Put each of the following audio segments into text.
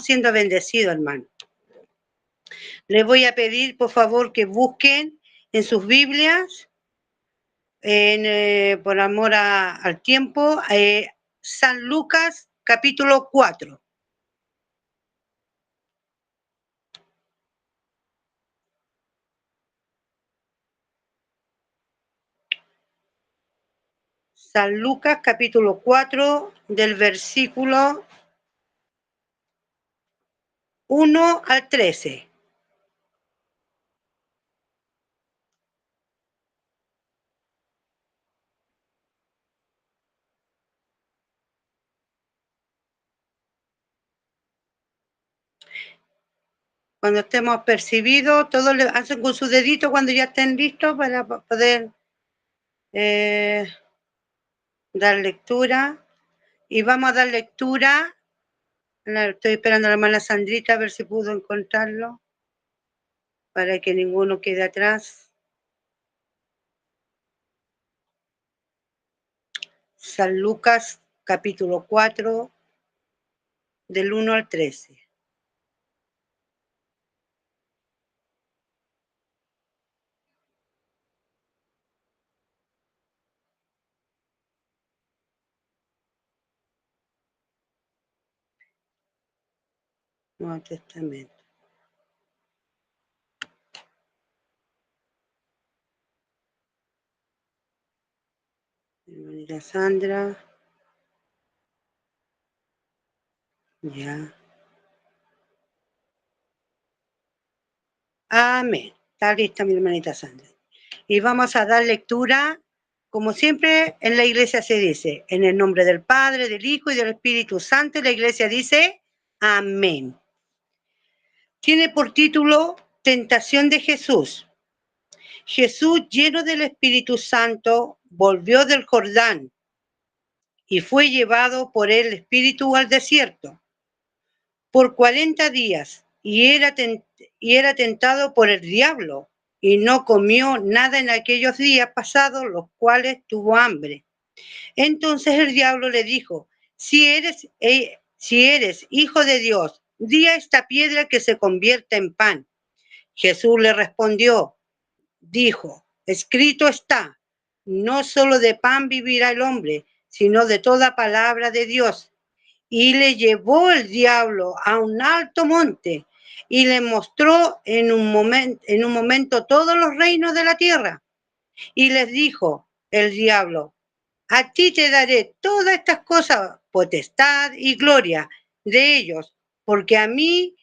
siendo bendecidos, hermano. Les voy a pedir, por favor, que busquen en sus Biblias, por amor al tiempo, San Lucas, capítulo 4. San Lucas, capítulo 4, del versículo 1 al 13. Cuando estemos percibidos, todos le hacen con su dedito cuando ya estén listos para poder dar lectura. Y vamos a dar lectura. Estoy esperando a la hermana Sandrita a ver si pudo encontrarlo para que ninguno quede atrás. San Lucas, capítulo 4, del 1 al 13. Nuevo Testamento. Hermanita Sandra. Ya. Amén. Está lista mi hermanita Sandra. Y vamos a dar lectura, como siempre en la iglesia se dice, en el nombre del Padre, del Hijo y del Espíritu Santo. Y la iglesia dice, amén. Tiene por título Tentación de Jesús. Jesús, lleno del Espíritu Santo, volvió del Jordán y fue llevado por el Espíritu al desierto por 40 días y era tentado por el diablo y no comió nada en aquellos días pasados, los cuales tuvo hambre. Entonces el diablo le dijo, si eres hijo de Dios, di a esta piedra que se convierta en pan. Jesús le respondió, dijo, escrito está, no solo de pan vivirá el hombre, sino de toda palabra de Dios. Y le llevó el diablo a un alto monte y le mostró en un momento todos los reinos de la tierra. Y les dijo el diablo, a ti te daré todas estas cosas, potestad y gloria de ellos, porque a mí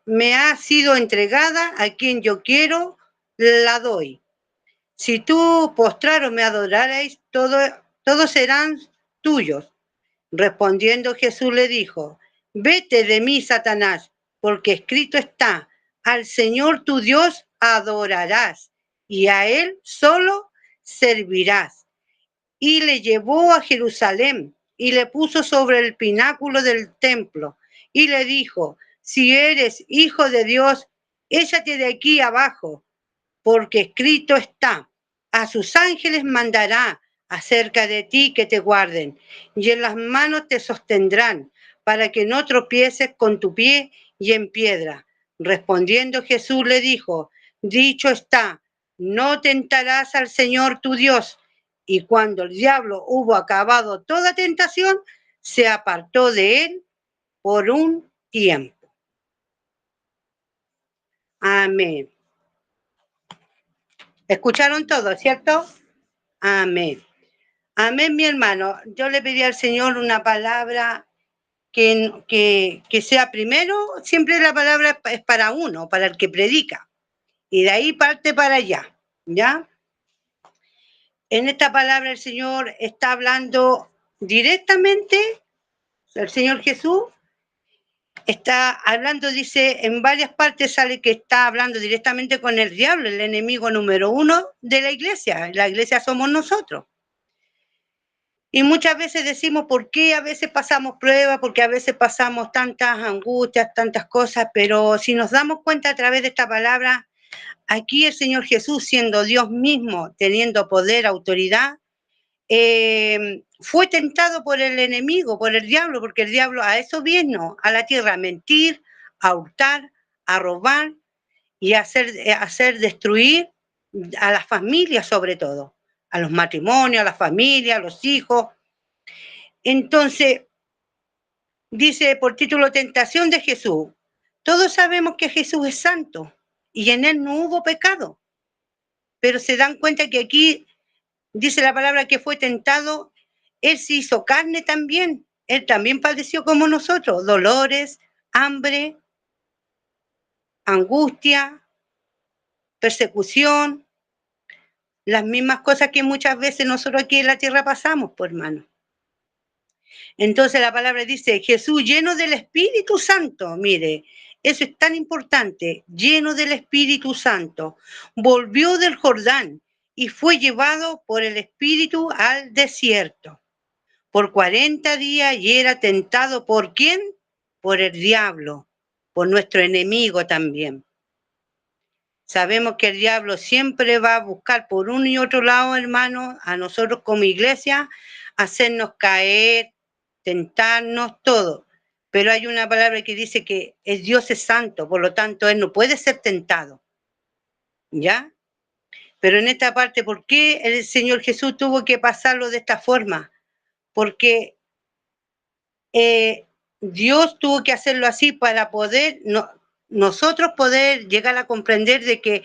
me ha sido entregada, a quien yo quiero la doy. Si tú postraros me adoraréis, todos serán tuyos. Respondiendo Jesús le dijo, vete de mí, Satanás, porque escrito está, al Señor tu Dios adorarás y a Él solo servirás. Y le llevó a Jerusalén y le puso sobre el pináculo del templo y le dijo, si eres hijo de Dios, échate de aquí abajo, porque escrito está, a sus ángeles mandará acerca de ti que te guarden, y en las manos te sostendrán, para que no tropieces con tu pie y en piedra. Respondiendo Jesús le dijo, dicho está, no tentarás al Señor tu Dios. Y cuando el diablo hubo acabado toda tentación, se apartó de él por un tiempo. Amén. ¿Escucharon todo, cierto? Amén. Amén, mi hermano. Yo le pedí al Señor una palabra que sea primero, siempre la palabra es para uno, para el que predica. Y de ahí parte para allá, ¿ya? En esta palabra el Señor está hablando directamente, el Señor Jesús está hablando, dice, en varias partes sale que está hablando directamente con el diablo, el enemigo número uno de la iglesia. La iglesia somos nosotros. Y muchas veces decimos, ¿por qué a veces pasamos pruebas? Porque a veces pasamos tantas angustias, tantas cosas, pero si nos damos cuenta a través de esta palabra, aquí el Señor Jesús, siendo Dios mismo, teniendo poder, autoridad, fue tentado por el enemigo, por el diablo, porque el diablo a eso vino a la tierra, a mentir, a hurtar, a robar y a hacer destruir a las familias sobre todo, a los matrimonios, a las familias, a los hijos. Entonces, dice por título Tentación de Jesús. Todos sabemos que Jesús es santo y en él no hubo pecado, pero se dan cuenta que aquí dice la palabra que fue tentado, él se hizo carne también, él también padeció como nosotros, dolores, hambre, angustia, persecución, las mismas cosas que muchas veces nosotros aquí en la tierra pasamos, pues hermano. Entonces la palabra dice, Jesús lleno del Espíritu Santo, mire, eso es tan importante, lleno del Espíritu Santo, volvió del Jordán y fue llevado por el Espíritu al desierto por 40 días y era tentado ¿por quién? Por el diablo, por nuestro enemigo también. Sabemos que el diablo siempre va a buscar por uno y otro lado, hermano, a nosotros como iglesia, hacernos caer, tentarnos, todo. Pero hay una palabra que dice que el Dios es santo, por lo tanto, Él no puede ser tentado. ¿Ya? Pero en esta parte, ¿por qué el Señor Jesús tuvo que pasarlo de esta forma? Porque Dios tuvo que hacerlo así para poder, nosotros poder llegar a comprender de que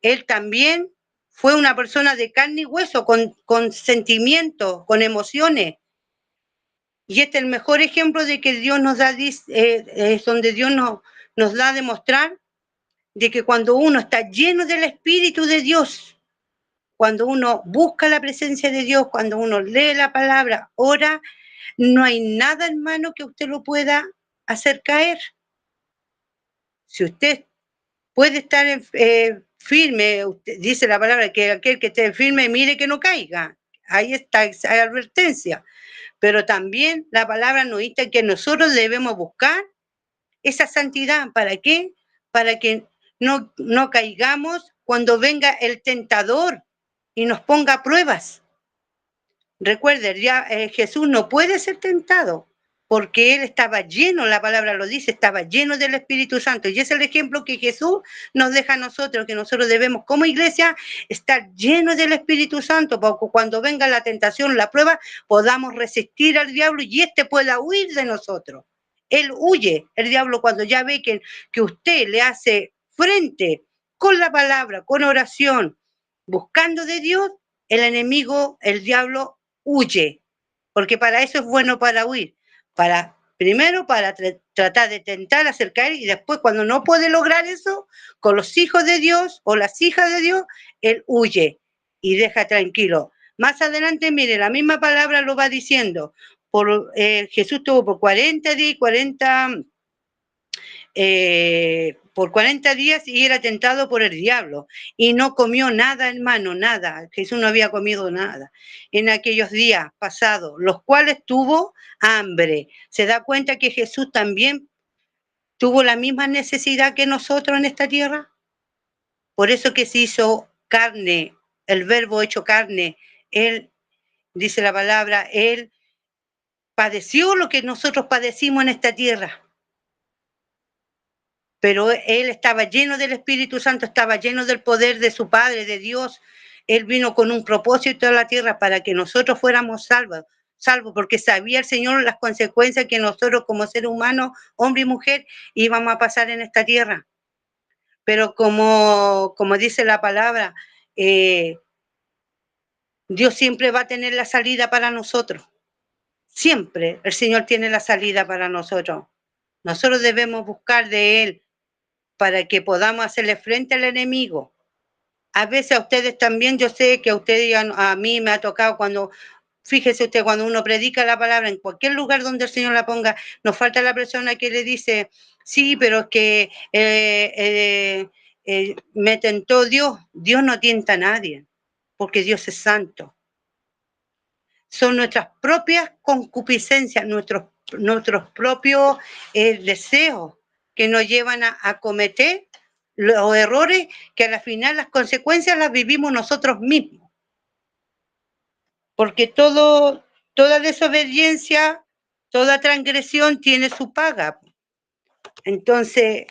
Él también fue una persona de carne y hueso, con sentimientos, con emociones. Y este es el mejor ejemplo de que Dios nos da, es donde Dios nos da a demostrar de que cuando uno está lleno del Espíritu de Dios, cuando uno busca la presencia de Dios, cuando uno lee la palabra, ora, no hay nada, hermano, que usted lo pueda hacer caer. Si usted puede estar firme, usted, dice la palabra que aquel que esté firme, mire que no caiga. Ahí está esa advertencia. Pero también la palabra nos dice que nosotros debemos buscar esa santidad. ¿Para qué? Para que no caigamos cuando venga el tentador y nos ponga pruebas. Recuerden, ya Jesús no puede ser tentado porque él estaba lleno, la palabra lo dice, estaba lleno del Espíritu Santo. Y es el ejemplo que Jesús nos deja a nosotros, que nosotros debemos como iglesia estar llenos del Espíritu Santo, para que cuando venga la tentación, la prueba, podamos resistir al diablo y éste pueda huir de nosotros. Él huye, el diablo, cuando ya ve que usted le hace frente con la palabra, con oración, buscando de Dios, el enemigo, el diablo, huye, porque para eso es bueno para huir, primero para tratar de tentar, hacer caer, y después cuando no puede lograr eso, con los hijos de Dios o las hijas de Dios, él huye y deja tranquilo. Más adelante, mire, la misma palabra lo va diciendo, Jesús tuvo por 40 días, por 40 días y era tentado por el diablo y no comió nada, hermano, nada. Jesús no había comido nada en aquellos días pasados, los cuales tuvo hambre. Se da cuenta que Jesús también tuvo la misma necesidad que nosotros en esta tierra. Por eso que se hizo carne, el verbo hecho carne. Él, dice la palabra, él padeció lo que nosotros padecimos en esta tierra. Pero él estaba lleno del Espíritu Santo, estaba lleno del poder de su Padre, de Dios. Él vino con un propósito a la tierra para que nosotros fuéramos salvos, porque sabía el Señor las consecuencias que nosotros como seres humanos, hombre y mujer, íbamos a pasar en esta tierra. Pero como dice la palabra, Dios siempre va a tener la salida para nosotros. Siempre el Señor tiene la salida para nosotros. Nosotros debemos buscar de Él para que podamos hacerle frente al enemigo. A veces a ustedes también, yo sé que a ustedes, a mí me ha tocado cuando, fíjese usted, cuando uno predica la palabra en cualquier lugar donde el Señor la ponga, nos falta la persona que le dice, sí, pero es que me tentó Dios. Dios no tienta a nadie, porque Dios es santo. Son nuestras propias concupiscencias, nuestros propios deseos que nos llevan a cometer los errores que al final las consecuencias las vivimos nosotros mismos. porque toda desobediencia, toda transgresión tiene su paga. Entonces,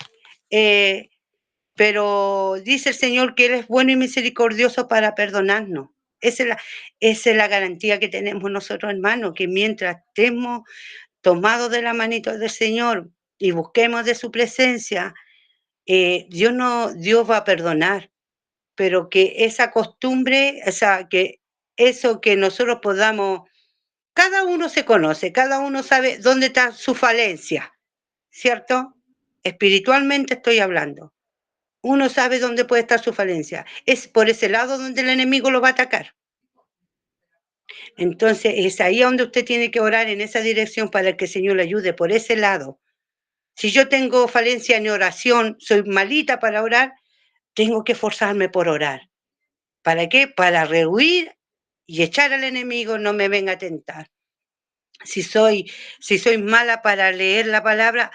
pero dice el Señor que Él es bueno y misericordioso para perdonarnos. Esa es la garantía que tenemos nosotros, hermanos, que mientras estemos tomados de la manito del Señor y busquemos de su presencia, Dios va a perdonar, pero que esa costumbre, o sea, que eso que nosotros podamos, cada uno se conoce, cada uno sabe dónde está su falencia, ¿cierto? Espiritualmente estoy hablando. Uno sabe dónde puede estar su falencia. Es por ese lado donde el enemigo lo va a atacar. Entonces, es ahí donde usted tiene que orar en esa dirección para que el Señor le ayude, por ese lado. Si yo tengo falencia en oración, soy malita para orar, tengo que esforzarme por orar. ¿Para qué? Para rehuir y echar al enemigo, no me venga a tentar. Si soy mala para leer la palabra,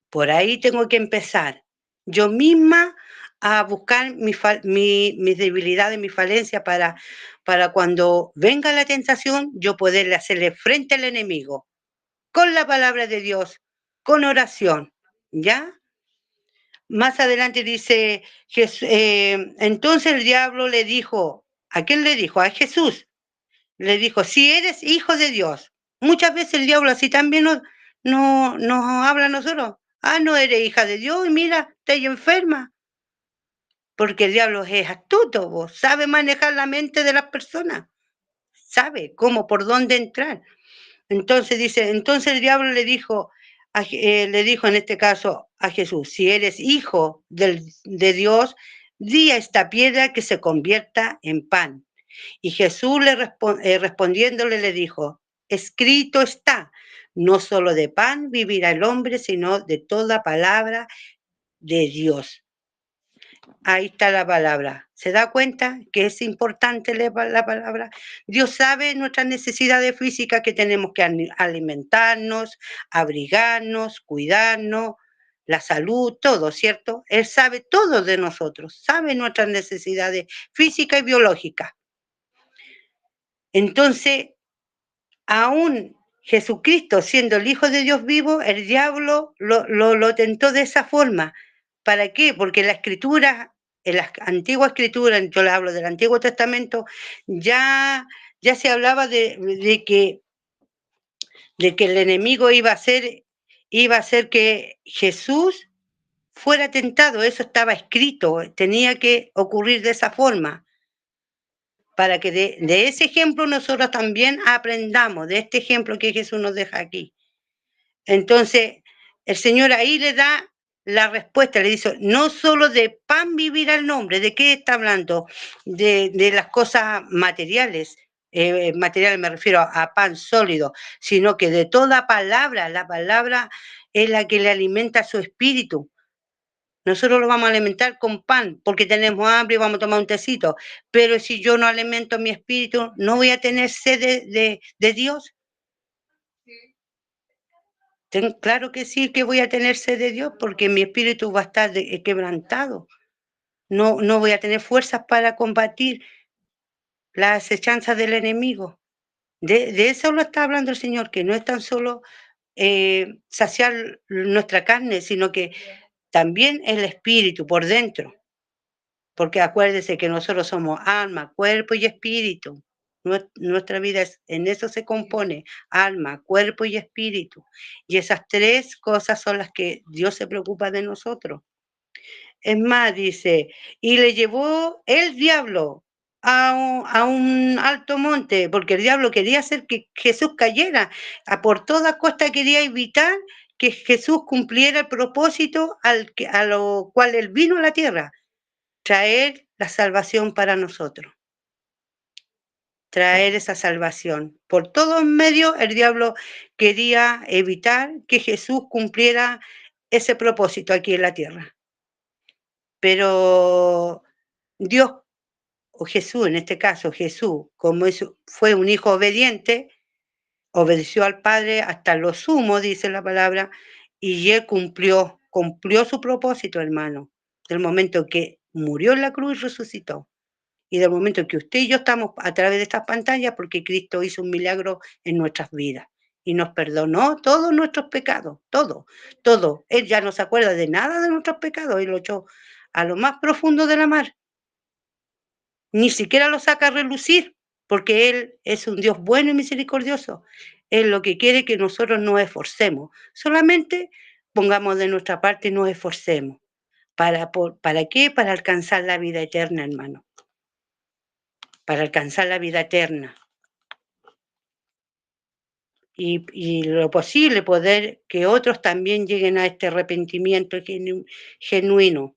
por ahí tengo que empezar. Yo misma a buscar mis debilidades, mis falencias para cuando venga la tentación, yo poderle hacerle frente al enemigo, con la palabra de Dios, con oración, ¿ya? Más adelante dice, entonces el diablo le dijo, ¿a quién le dijo? A Jesús. Le dijo, si eres hijo de Dios. Muchas veces el diablo así también nos habla a nosotros. Ah, no eres hija de Dios y mira, estás enferma. Porque el diablo es astuto, vos, sabe manejar la mente de las personas, sabe cómo, por dónde entrar. Entonces dice, entonces el diablo le dijo en este caso a Jesús, si eres hijo de Dios, di a esta piedra que se convierta en pan. Y Jesús respondiéndole le dijo, escrito está, no solo de pan vivirá el hombre, sino de toda palabra de Dios. Ahí está la palabra. ¿Se da cuenta que es importante la palabra? Dios sabe nuestras necesidades físicas, que tenemos que alimentarnos, abrigarnos, cuidarnos, la salud, todo, ¿cierto? Él sabe todo de nosotros, sabe nuestras necesidades físicas y biológicas. Entonces, aún Jesucristo, siendo el Hijo de Dios vivo, el diablo lo tentó de esa forma. ¿Para qué? Porque la escritura, en las antiguas escrituras, yo le hablo del Antiguo Testamento, ya se hablaba de que el enemigo iba a hacer que Jesús fuera tentado. Eso estaba escrito, tenía que ocurrir de esa forma, para que de ese ejemplo nosotros también aprendamos, de este ejemplo que Jesús nos deja aquí. Entonces, el Señor ahí le da la respuesta, le dice, no solo de pan vivirá el hombre. ¿De qué está hablando? De las cosas materiales. Materiales me refiero a pan sólido, sino que de toda palabra. La palabra es la que le alimenta su espíritu. Nosotros lo vamos a alimentar con pan porque tenemos hambre y vamos a tomar un tecito. Pero si yo no alimento mi espíritu, no voy a tener sed de Dios. Claro que sí, que voy a tener sed de Dios porque mi espíritu va a estar quebrantado. No voy a tener fuerzas para combatir las acechanzas del enemigo. De eso lo está hablando el Señor, que no es tan solo saciar nuestra carne, sino que también el espíritu por dentro. Porque acuérdese que nosotros somos alma, cuerpo y espíritu. Nuestra vida en eso se compone, alma, cuerpo y espíritu. Y esas tres cosas son las que Dios se preocupa de nosotros. Es más, dice, y le llevó el diablo a un alto monte, porque el diablo quería hacer que Jesús cayera. Por toda costa quería evitar que Jesús cumpliera el propósito a lo cual él vino a la tierra, traer la salvación para nosotros, traer esa salvación. Por todos medios el diablo quería evitar que Jesús cumpliera ese propósito aquí en la tierra. Pero Dios, o Jesús, en este caso Jesús, como fue un hijo obediente, obedeció al Padre hasta lo sumo, dice la palabra, y él cumplió su propósito, hermano, del momento que murió en la cruz y resucitó. y del momento en que usted y yo estamos a través de estas pantallas, porque Cristo hizo un milagro en nuestras vidas y nos perdonó todos nuestros pecados, todo, todo. Él ya no se acuerda de nada de nuestros pecados, Él lo echó a lo más profundo de la mar. Ni siquiera lo saca a relucir, porque Él es un Dios bueno y misericordioso. Él lo que quiere es que nosotros nos esforcemos, solamente pongamos de nuestra parte y nos esforcemos. ¿Para qué? Para alcanzar la vida eterna, hermano. Para alcanzar la vida eterna. Y lo posible poder que otros también lleguen a este arrepentimiento genuino.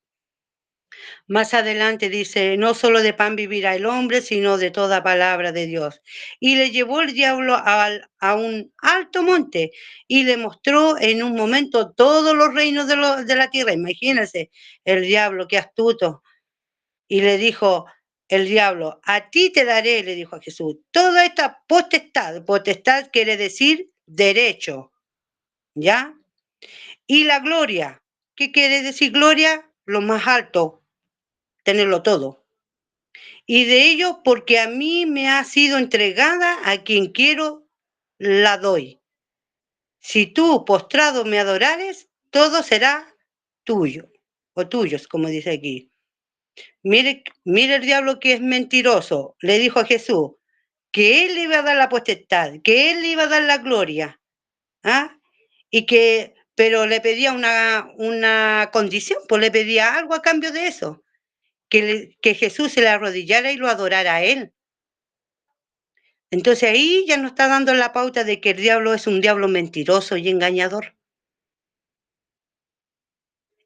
Más adelante dice, no solo de pan vivirá el hombre, sino de toda palabra de Dios. Y le llevó el diablo a un alto monte y le mostró en un momento todos los reinos de la tierra. Imagínense, el diablo, qué astuto. Y le dijo el diablo, a ti te daré, le dijo a Jesús, toda esta potestad. Potestad quiere decir derecho, ¿ya? Y la gloria. ¿Qué quiere decir gloria? Lo más alto, tenerlo todo. Y de ello, porque a mí me ha sido entregada, a quien quiero la doy. Si tú postrado me adorares, todo será tuyo, o tuyos, como dice aquí. Mire el diablo que es mentiroso. Le dijo a Jesús que él le iba a dar la potestad, que él le iba a dar la gloria. ¿Ah? Pero le pedía una condición, pues le pedía algo a cambio de eso, que Jesús se le arrodillara y lo adorara a él. Entonces ahí ya nos está dando la pauta de que el diablo es un diablo mentiroso y engañador.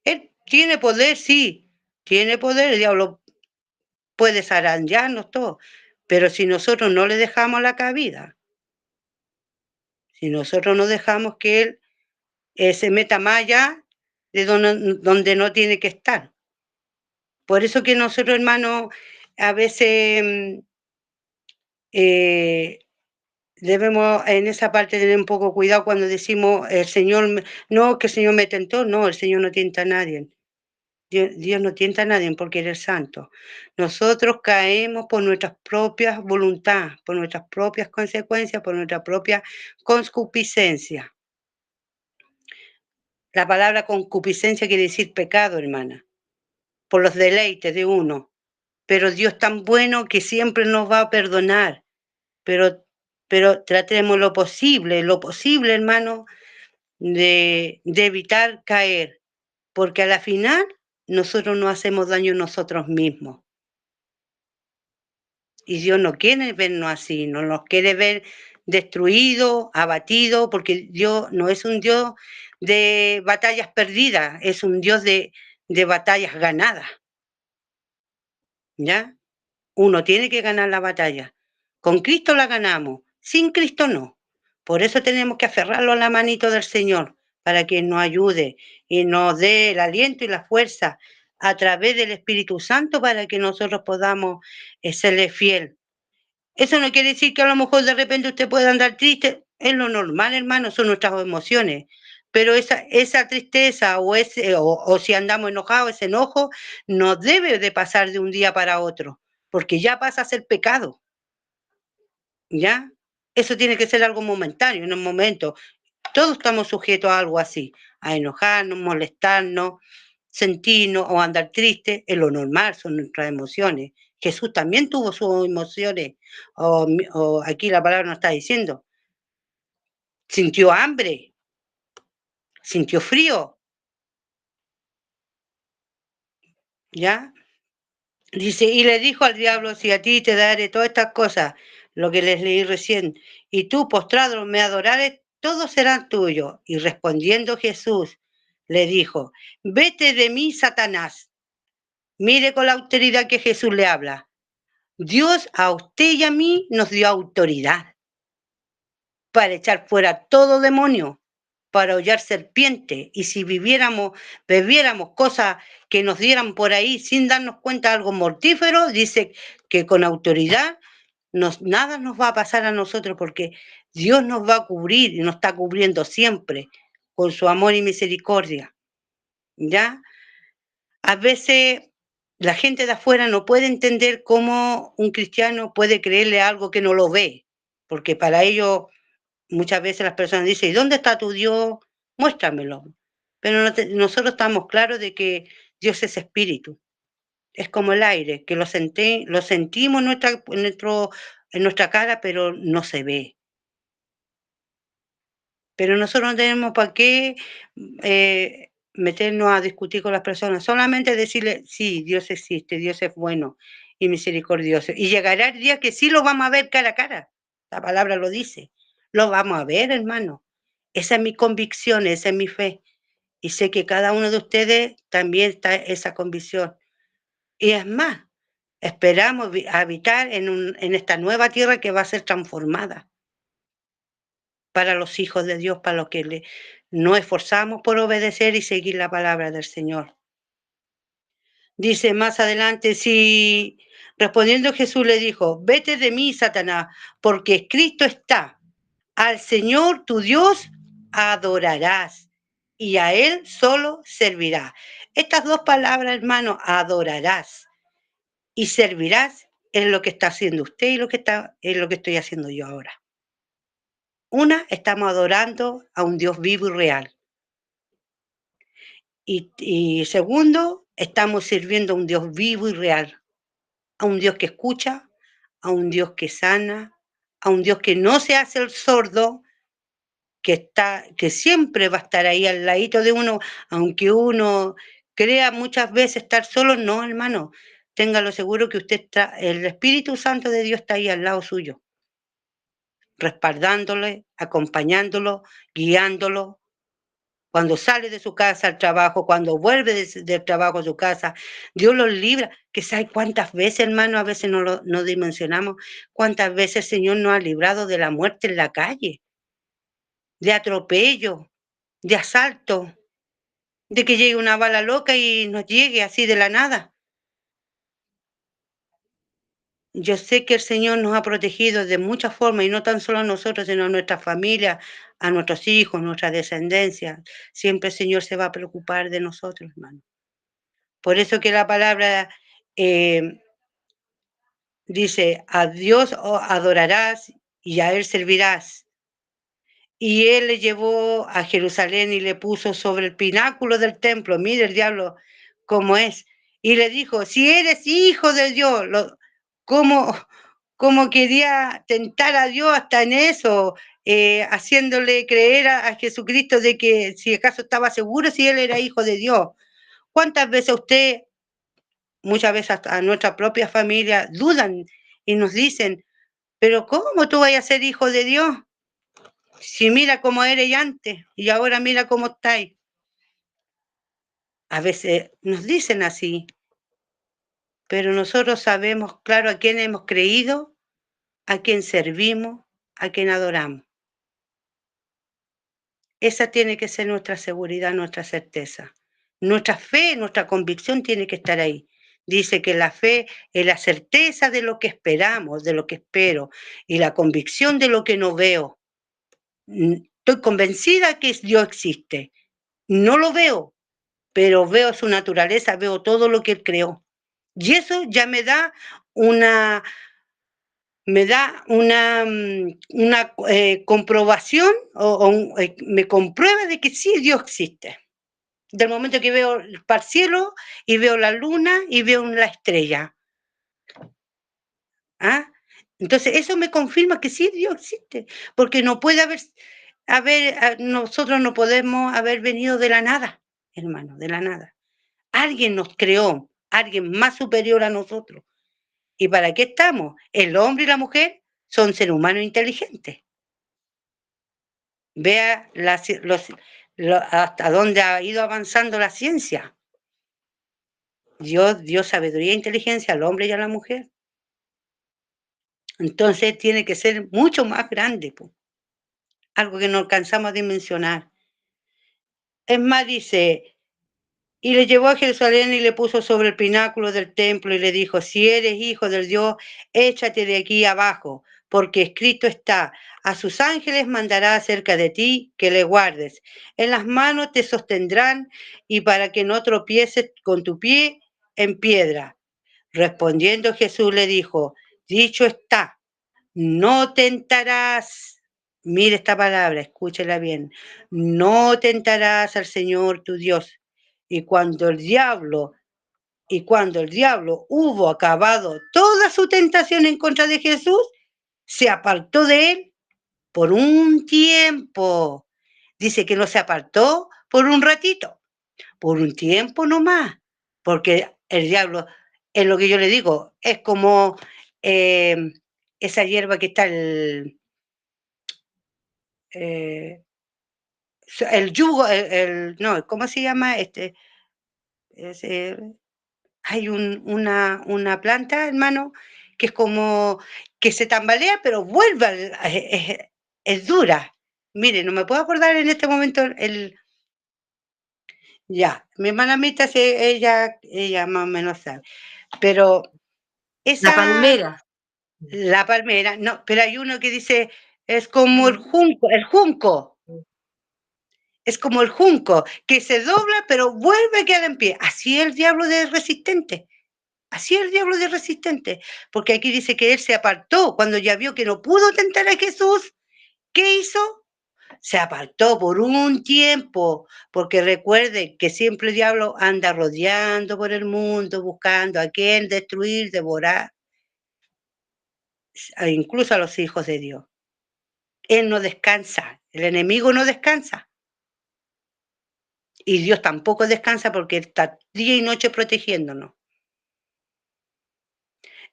Él tiene poder, sí, tiene poder, el diablo puede zarandearnos todo, pero si nosotros no le dejamos la cabida, si nosotros no dejamos que él se meta más allá de donde no tiene que estar. Por eso que nosotros, hermanos, a veces debemos en esa parte tener un poco cuidado cuando decimos el Señor, no, que el Señor me tentó, no, el Señor no tienta a nadie. Dios no tienta a nadie porque eres santo. Nosotros caemos por nuestras propias voluntades, por nuestras propias consecuencias, por nuestra propia concupiscencia. La palabra concupiscencia quiere decir pecado, hermana, por los deleites de uno. Pero Dios tan bueno que siempre nos va a perdonar. Pero tratemos lo posible, hermano, de evitar caer, porque a la final nosotros no hacemos daño a nosotros mismos. Y Dios no quiere vernos así, no nos quiere ver destruidos, abatidos, porque Dios no es un Dios de batallas perdidas, es un Dios de batallas ganadas. ¿Ya? Uno tiene que ganar la batalla. Con Cristo la ganamos, sin Cristo no. Por eso tenemos que aferrarlo a la manito del Señor, para que nos ayude y nos dé el aliento y la fuerza a través del Espíritu Santo para que nosotros podamos serle fiel. Eso no quiere decir que a lo mejor de repente usted pueda andar triste. Es lo normal, hermano, son nuestras emociones. Pero esa tristeza o si andamos enojados, ese enojo, no debe de pasar de un día para otro, porque ya pasa a ser pecado. ¿Ya? Eso tiene que ser algo momentáneo, en un momento. Todos estamos sujetos a algo así, a enojarnos, molestarnos, sentirnos o andar triste, es lo normal, son nuestras emociones. Jesús también tuvo sus emociones, o aquí la palabra nos está diciendo, sintió hambre, sintió frío, ¿ya? Dice, y le dijo al diablo, si a ti te daré todas estas cosas, lo que les leí recién, y tú postrado me adorares, todos serán tuyos. Y respondiendo Jesús, le dijo, vete de mí, Satanás. Mire con la autoridad que Jesús le habla. Dios a usted y a mí nos dio autoridad para echar fuera todo demonio, para hollar serpiente. Y si bebiéramos cosas que nos dieran por ahí sin darnos cuenta algo mortífero, dice que con autoridad nada nos va a pasar a nosotros porque Dios nos va a cubrir y nos está cubriendo siempre con su amor y misericordia. ¿Ya? A veces la gente de afuera no puede entender cómo un cristiano puede creerle algo que no lo ve, porque para ellos muchas veces las personas dicen, ¿y dónde está tu Dios? Muéstramelo. Pero nosotros estamos claros de que Dios es espíritu. Es como el aire, que lo sentimos en nuestra cara, pero no se ve. Pero nosotros no tenemos para qué meternos a discutir con las personas, solamente decirle, sí, Dios existe, Dios es bueno y misericordioso. Y llegará el día que sí lo vamos a ver cara a cara. La palabra lo dice. Lo vamos a ver, hermano. Esa es mi convicción, esa es mi fe. Y sé que cada uno de ustedes también está esa convicción. Y es más, esperamos habitar en esta nueva tierra que va a ser transformada para los hijos de Dios, para los que nos esforzamos por obedecer y seguir la palabra del Señor. Dice más adelante, si respondiendo Jesús le dijo, vete de mí, Satanás, porque escrito está, al Señor tu Dios adorarás y a Él solo servirás. Estas dos palabras, hermano, adorarás y servirás, es lo que está haciendo usted y es lo que estoy haciendo yo ahora. Una, estamos adorando a un Dios vivo y real. Y segundo, estamos sirviendo a un Dios vivo y real, a un Dios que escucha, a un Dios que sana, a un Dios que no se hace el sordo, que siempre va a estar ahí al ladito de uno, aunque uno crea muchas veces estar solo, no, hermano, téngalo seguro que el Espíritu Santo de Dios está ahí al lado suyo, respaldándole, acompañándolo, guiándolo, cuando sale de su casa al trabajo, cuando vuelve del trabajo a su casa, Dios los libra. Que sabe cuántas veces, hermano, a veces no dimensionamos, cuántas veces el Señor nos ha librado de la muerte en la calle, de atropello, de asalto, de que llegue una bala loca y nos llegue así de la nada. Yo sé que el Señor nos ha protegido de muchas formas, y no tan solo a nosotros, sino a nuestra familia, a nuestros hijos, nuestra descendencia. Siempre el Señor se va a preocupar de nosotros, hermano. Por eso que la palabra dice, a Dios adorarás y a Él servirás. Y Él le llevó a Jerusalén y le puso sobre el pináculo del templo. Mire el diablo cómo es. Y le dijo, si eres hijo de Dios, ¿cómo, cómo quería tentar a Dios hasta en eso? Haciéndole creer a Jesucristo de que si acaso estaba seguro si Él era hijo de Dios. ¿Cuántas veces usted, muchas veces hasta nuestra propia familia, dudan y nos dicen, pero ¿cómo tú vas a ser hijo de Dios? Si mira cómo eres antes y ahora mira cómo estáis. A veces nos dicen así, pero nosotros sabemos, claro, a quién hemos creído, a quién servimos, a quién adoramos. Esa tiene que ser nuestra seguridad, nuestra certeza. Nuestra fe, nuestra convicción tiene que estar ahí. Dice que la fe es la certeza de lo que esperamos, de lo que espero, y la convicción de lo que no veo. Estoy convencida que Dios existe. No lo veo, pero veo su naturaleza, veo todo lo que Él creó. Y eso ya me da una comprobación me comprueba de que sí Dios existe. Del momento que veo para el cielo y veo la luna y veo la estrella. ¿Ah? Entonces eso me confirma que sí Dios existe, porque no puede nosotros no podemos haber venido de la nada, hermano, de la nada. Alguien nos creó, alguien más superior a nosotros. ¿Y para qué estamos? El hombre y la mujer son seres humanos inteligentes. Vea hasta dónde ha ido avanzando la ciencia. Dios dio sabiduría e inteligencia al hombre y a la mujer. Entonces tiene que ser mucho más grande, algo que no alcanzamos a dimensionar. Es más, dice, y le llevó a Jerusalén y le puso sobre el pináculo del templo y le dijo, si eres hijo del Dios, échate de aquí abajo, porque escrito está, a sus ángeles mandará acerca de ti que le guardes. En las manos te sostendrán y para que no tropieces con tu pie en piedra. Respondiendo Jesús le dijo, dicho está, no tentarás, mire esta palabra, escúchela bien, no tentarás al Señor tu Dios. Y cuando el diablo hubo acabado toda su tentación en contra de Jesús, se apartó de él por un tiempo. Dice que no se apartó por un ratito, por un tiempo nomás, porque el diablo, es lo que yo le digo, es como esa hierba que está el yugo, no, ¿cómo se llama? Hay una planta, hermano, que es como que se tambalea, pero vuelve, es dura. Mire, no me puedo acordar en este momento ya, mi hermana Mita, ella más o menos sabe, pero La palmera. la palmera, no, pero hay uno que dice, es como el junco, es como el junco, que se dobla, pero vuelve a quedar en pie. Así es el diablo de resistente. Así es el diablo de resistente, porque aquí dice que él se apartó cuando ya vio que no pudo tentar a Jesús. ¿Qué hizo? Se apartó por un tiempo, porque recuerden que siempre el diablo anda rodeando por el mundo, buscando a quien destruir, devorar, incluso a los hijos de Dios. Él no descansa, el enemigo no descansa. Y Dios tampoco descansa porque está día y noche protegiéndonos.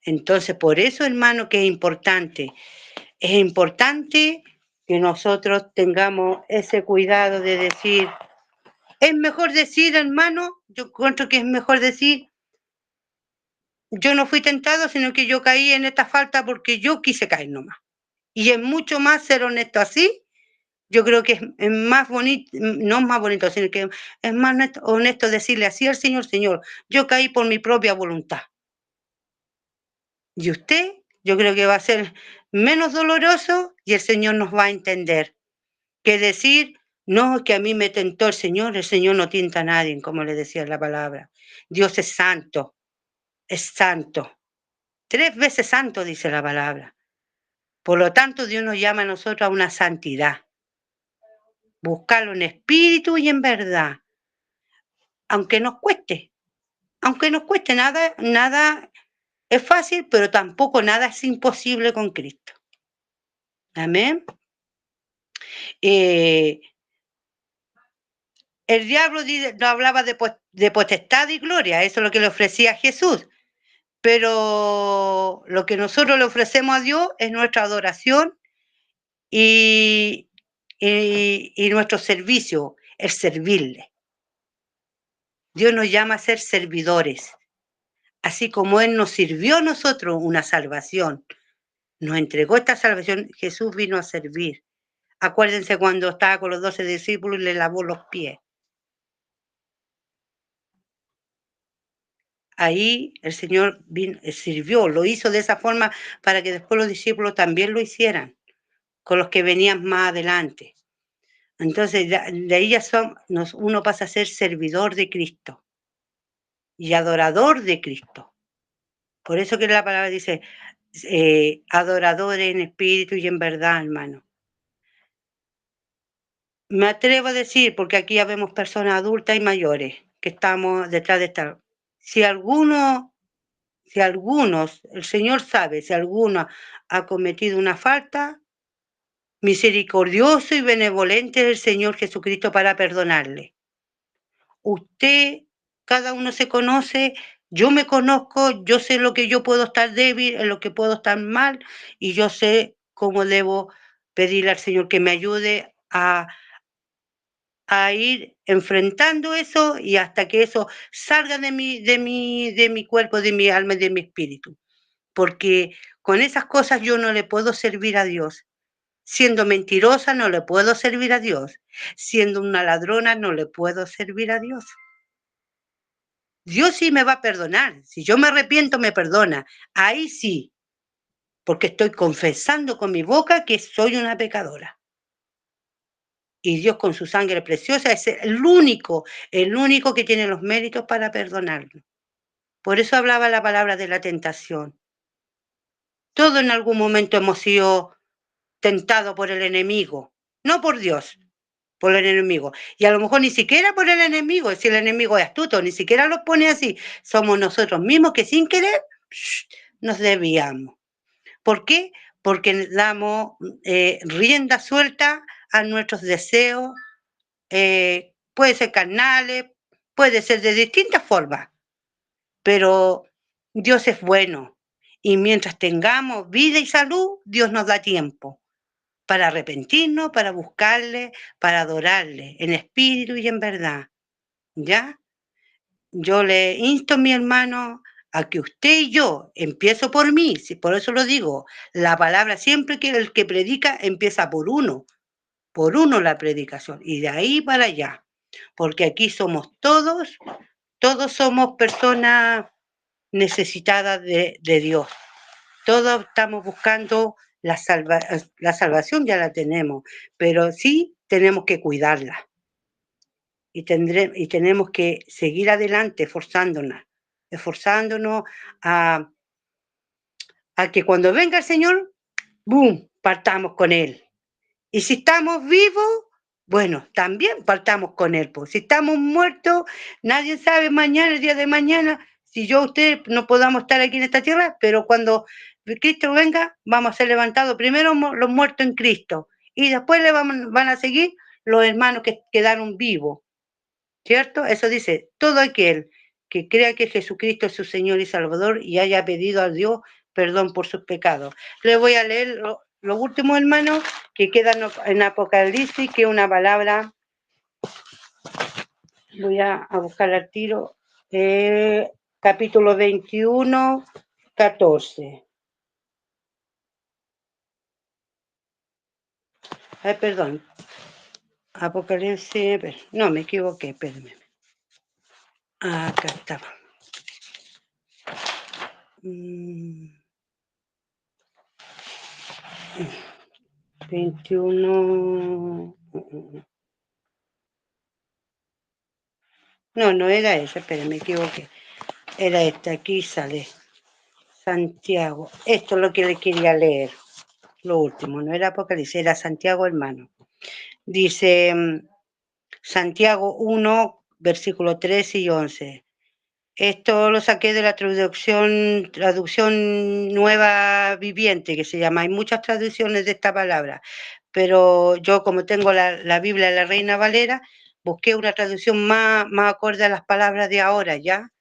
Entonces, por eso, hermano, que es importante que nosotros tengamos ese cuidado de decir, es mejor decir, hermano, yo encuentro que es mejor decir, yo no fui tentado, sino que yo caí en esta falta porque yo quise caer nomás. Y es mucho más ser honesto así. Yo creo que es más bonito, no es más bonito, sino que es más honesto decirle así al Señor, Señor, yo caí por mi propia voluntad. Y usted, yo creo que va a ser menos doloroso y el Señor nos va a entender. Que decir, no, que a mí me tentó el Señor no tienta a nadie, como le decía la palabra. Dios es santo, es santo. 3 veces santo, dice la palabra. Por lo tanto, Dios nos llama a nosotros a una santidad. Buscarlo en espíritu y en verdad. Aunque nos cueste. Aunque nos cueste, nada es fácil, pero tampoco nada es imposible con Cristo. Amén. El diablo no hablaba de potestad y gloria, eso es lo que le ofrecía a Jesús. Pero lo que nosotros le ofrecemos a Dios es nuestra adoración y nuestro servicio, el servirle. Dios nos llama a ser servidores. Así como Él nos sirvió a nosotros una salvación, nos entregó esta salvación, Jesús vino a servir. Acuérdense cuando estaba con los 12 discípulos y le lavó los pies. Ahí el Señor sirvió, lo hizo de esa forma para que después los discípulos también lo hicieran, con los que venían más adelante. Entonces, de ahí ya uno pasa a ser servidor de Cristo y adorador de Cristo. Por eso que la palabra dice, adoradores en espíritu y en verdad, hermano. Me atrevo a decir, porque aquí ya vemos personas adultas y mayores que estamos detrás de esta. Si algunos, el Señor sabe, si alguno ha cometido una falta, misericordioso y benevolente es el Señor Jesucristo para perdonarle. Usted, cada uno se conoce, yo me conozco, yo sé lo que yo puedo estar débil, en lo que puedo estar mal, y yo sé cómo debo pedirle al Señor que me ayude a ir enfrentando eso y hasta que eso salga de mi cuerpo, de mi alma y de mi espíritu. Porque con esas cosas yo no le puedo servir a Dios. Siendo mentirosa no le puedo servir a Dios. Siendo una ladrona no le puedo servir a Dios. Dios sí me va a perdonar. Si yo me arrepiento, me perdona. Ahí sí, porque estoy confesando con mi boca que soy una pecadora. Y Dios con su sangre preciosa es el único que tiene los méritos para perdonarlo. Por eso hablaba la palabra de la tentación. Todos en algún momento hemos sido tentados por el enemigo, no por Dios, por el enemigo. Y a lo mejor ni siquiera por el enemigo, si el enemigo es astuto, ni siquiera los pone así. Somos nosotros mismos que sin querer nos desviamos. ¿Por qué? Porque damos rienda suelta a nuestros deseos, puede ser carnales, puede ser de distintas formas, pero Dios es bueno. Y mientras tengamos vida y salud, Dios nos da tiempo para arrepentirnos, para buscarle, para adorarle en espíritu y en verdad. ¿Ya? Yo le insto a mi hermano a que usted y yo, empiezo por mí, por eso lo digo, la palabra siempre que el que predica empieza por uno la predicación, y de ahí para allá, porque aquí somos todos somos personas necesitadas de Dios, todos estamos buscando la salvación, ya la tenemos, pero sí tenemos que cuidarla. Y tenemos que seguir adelante esforzándonos a que cuando venga el Señor, ¡boom!, partamos con Él. Y si estamos vivos, bueno, también partamos con Él. Pues. Si estamos muertos, nadie sabe mañana, el día de mañana, si yo o usted no podamos estar aquí en esta tierra, pero cuando Cristo venga, vamos a ser levantados primero los muertos en Cristo y después van a seguir los hermanos que quedaron vivos. ¿Cierto? Eso dice, todo aquel que crea que Jesucristo es su Señor y Salvador y haya pedido a Dios perdón por sus pecados. Le voy a leer lo último, hermano, que queda en Apocalipsis, que es una palabra, voy a buscar al tiro, capítulo 21, 14. Ay, perdón. Apocalipsis, no, me equivoqué, espérenme. Acá estaba. 21. No era esa, espera, me equivoqué. Era esta, aquí sale. Santiago. Esto es lo que le quería leer. Lo último, no era Apocalipsis, era Santiago, hermano. Dice Santiago 1, versículo 13 y 11. Esto lo saqué de la traducción nueva viviente, que se llama. Hay muchas traducciones de esta palabra, pero yo, como tengo la Biblia de la Reina Valera, busqué una traducción más acorde a las palabras de ahora, ¿ya?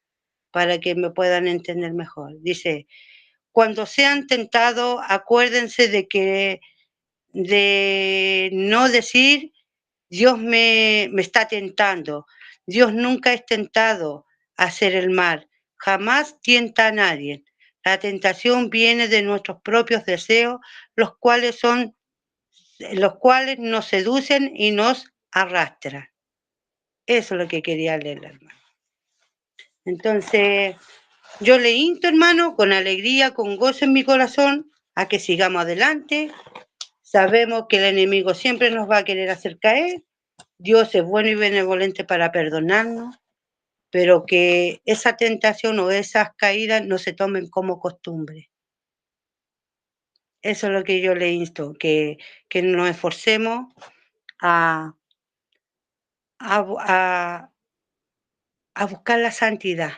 Para que me puedan entender mejor. Dice, cuando sean tentados, acuérdense de no decir, Dios me está tentando. Dios nunca es tentado a hacer el mal. Jamás tienta a nadie. La tentación viene de nuestros propios deseos, los cuales nos seducen y nos arrastran. Eso es lo que quería leer, hermano. Entonces, yo le insto, hermano, con alegría, con gozo en mi corazón, a que sigamos adelante. Sabemos que el enemigo siempre nos va a querer hacer caer. Dios es bueno y benevolente para perdonarnos, pero que esa tentación o esas caídas no se tomen como costumbre. Eso es lo que yo le insto, que nos esforcemos a buscar la santidad.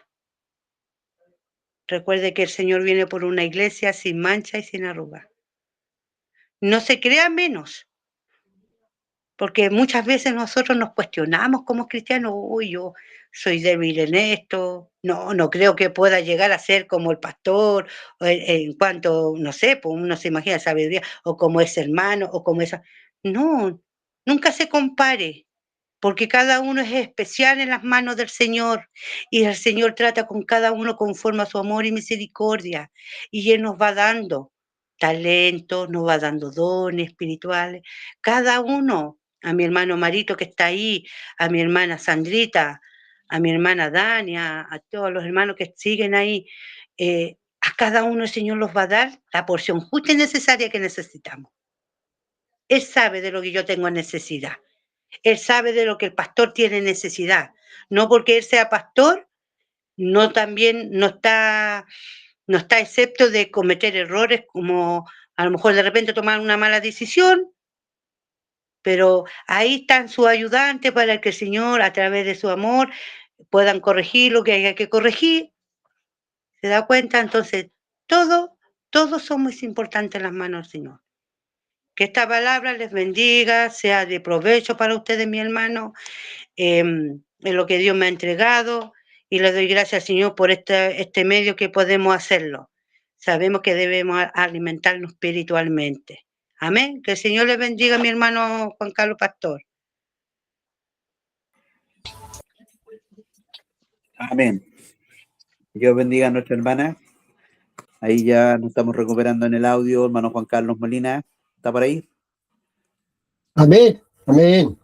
Recuerde que el Señor viene por una iglesia sin mancha y sin arruga. No se crea menos, porque muchas veces nosotros nos cuestionamos como cristianos, uy, yo soy débil en esto, no creo que pueda llegar a ser como el pastor, en cuanto, no sé, pues uno se imagina sabiduría, o como ese hermano, o como esa. No, nunca se compare, porque cada uno es especial en las manos del Señor, y el Señor trata con cada uno conforme a su amor y misericordia, y Él nos va dando talentos, nos va dando dones espirituales, cada uno, a mi hermano Marito que está ahí, a mi hermana Sandrita, a mi hermana Dania, a todos los hermanos que siguen ahí, a cada uno el Señor los va a dar la porción justa y necesaria que necesitamos. Él sabe de lo que yo tengo necesidad. Él sabe de lo que el pastor tiene necesidad. No porque él sea pastor, también no está excepto de cometer errores, como a lo mejor de repente tomar una mala decisión, pero ahí están sus ayudantes para que el Señor, a través de su amor, puedan corregir lo que haya que corregir. ¿Se da cuenta? Entonces, todos somos importantes en las manos del Señor. Que esta palabra les bendiga, sea de provecho para ustedes, mi hermano, en lo que Dios me ha entregado, y le doy gracias al Señor por este medio que podemos hacerlo. Sabemos que debemos alimentarnos espiritualmente. Amén. Que el Señor les bendiga, mi hermano Juan Carlos Pastor. Amén. Dios bendiga a nuestra hermana. Ahí ya nos estamos recuperando en el audio, hermano Juan Carlos Molina. ¿Está por ahí? Amén, amén.